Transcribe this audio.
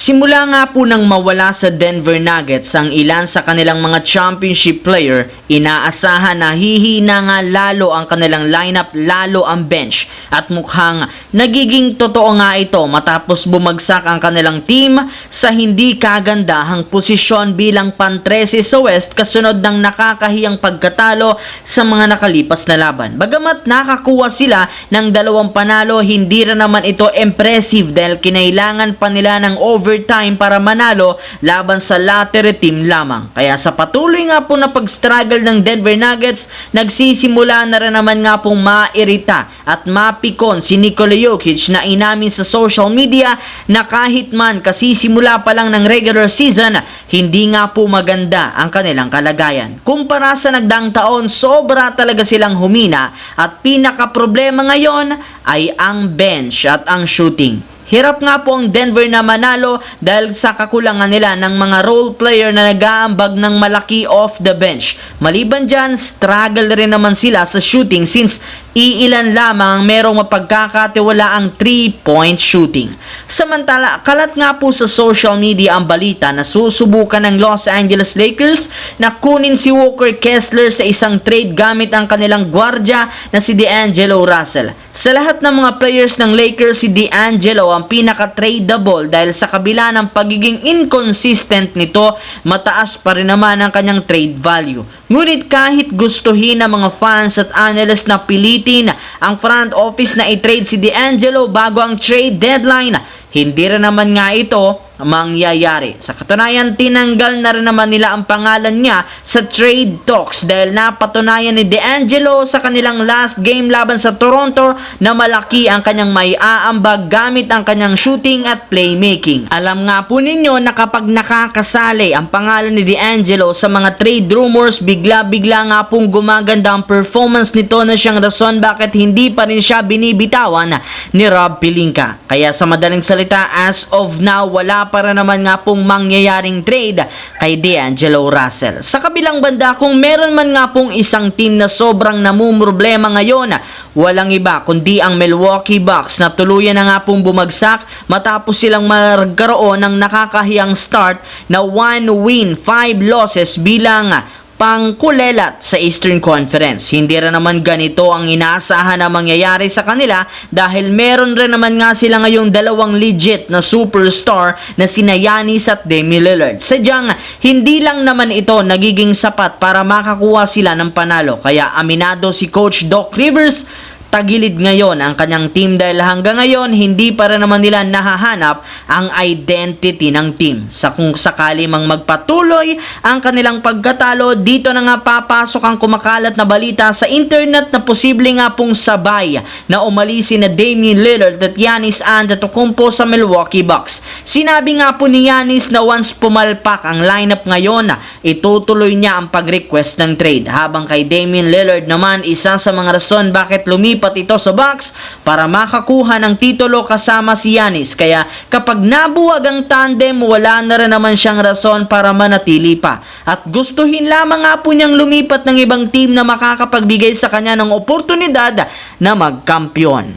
Simula nga po nang mawala sa Denver Nuggets ang ilan sa kanilang mga championship player, inaasahan na hihina nga lalo ang kanilang lineup, lalo ang bench. At mukhang nagiging totoo nga ito matapos bumagsak ang kanilang team sa hindi kagandahang posisyon bilang pan-13 sa West kasunod ng nakakahiyang pagkatalo sa mga nakalipas na laban. Bagamat nakakuha sila ng 2 panalo, hindi rin naman ito impressive dahil kinailangan pa nila ng overtime para manalo laban sa latter team lamang. Kaya sa patuloy nga po na pag-struggle ng Denver Nuggets, nagsisimula na rin naman nga pong mairita at mapikon si Nikola Jokic na inamin sa social media na kahit man kasisimula pa lang ng regular season, hindi nga po maganda ang kanilang kalagayan. Kumpara sa nagdaang taon, sobra talaga silang humina at pinaka-problema ngayon ay ang bench at ang shooting. Hirap nga po ang Denver na manalo dahil sa kakulangan nila ng mga role player na nag-aambag ng malaki off the bench. Maliban dyan, struggle rin naman sila sa shooting since iilan lamang ang merong mapagkakatiwalaang 3-point shooting. Samantala, kalat nga po sa social media ang balita na susubukan ng Los Angeles Lakers na kunin si Walker Kessler sa isang trade gamit ang kanilang gwardya na si D'Angelo Russell. Sa lahat ng mga players ng Lakers, si D'Angelo ang pinaka-tradable dahil sa kabila ng pagiging inconsistent nito, mataas pa rin naman ang kanyang trade value. Ngunit kahit gustuhin ng mga fans at analysts na pilitin ang front office na i-trade si D'Angelo bago ang trade deadline, hindi rin naman nga ito mangyayari. Sa katunayan, tinanggal na rin naman nila ang pangalan niya sa trade talks dahil napatunayan ni D'Angelo sa kanilang last game laban sa Toronto na malaki ang kanyang may aambag gamit ang kanyang shooting at playmaking. Alam nga po ninyo na kapag nakakasali ang pangalan ni D'Angelo sa mga trade rumors, bigla-bigla nga pong gumaganda ang performance nito na siyang rason bakit hindi pa rin siya binibitawan ni Rob Pelinka. Kaya sa madaling salita, as of now, wala para naman nga pong mangyayaring trade kay D'Angelo Russell. Sa kabilang banda, kung meron man nga pong isang team na sobrang namumroblema ngayon, walang iba kundi ang Milwaukee Bucks na tuluyan na nga pong bumagsak matapos silang magkaroon ng nakakahiyang start na 1 win, 5 losses bilang pangkulelat sa Eastern Conference. Hindi rin naman ganito ang inaasahan na mangyayari sa kanila dahil meron rin naman nga sila ngayong 2 legit na superstar na sina Giannis at Damian Lillard. Sadyang hindi lang naman ito nagiging sapat para makakuha sila ng panalo. Kaya aminado si Coach Doc Rivers, tagilid ngayon ang kanyang team dahil hanggang ngayon hindi pa rin naman nila nahahanap ang identity ng team. Sa kung sakali mang magpatuloy ang kanilang pagkatalo, dito na nga papasok ang kumakalat na balita sa internet na posible nga pong sabay na umalisin na Damian Lillard at Giannis Antetokounmpo sa Milwaukee Bucks. Sinabi nga po ni Giannis na once pumalpak ang lineup ngayon, itutuloy niya ang pag-request ng trade. Habang kay Damian Lillard naman, isa sa mga rason bakit lumipat ito sa Bucks para makakuha ng titulo kasama si Giannis. Kaya kapag nabuwag ang tandem, wala na rin naman siyang rason para manatili pa. At gustuhin lamang nga po niyang lumipat ng ibang team na makakapagbigay sa kanya ng oportunidad na magkampiyon.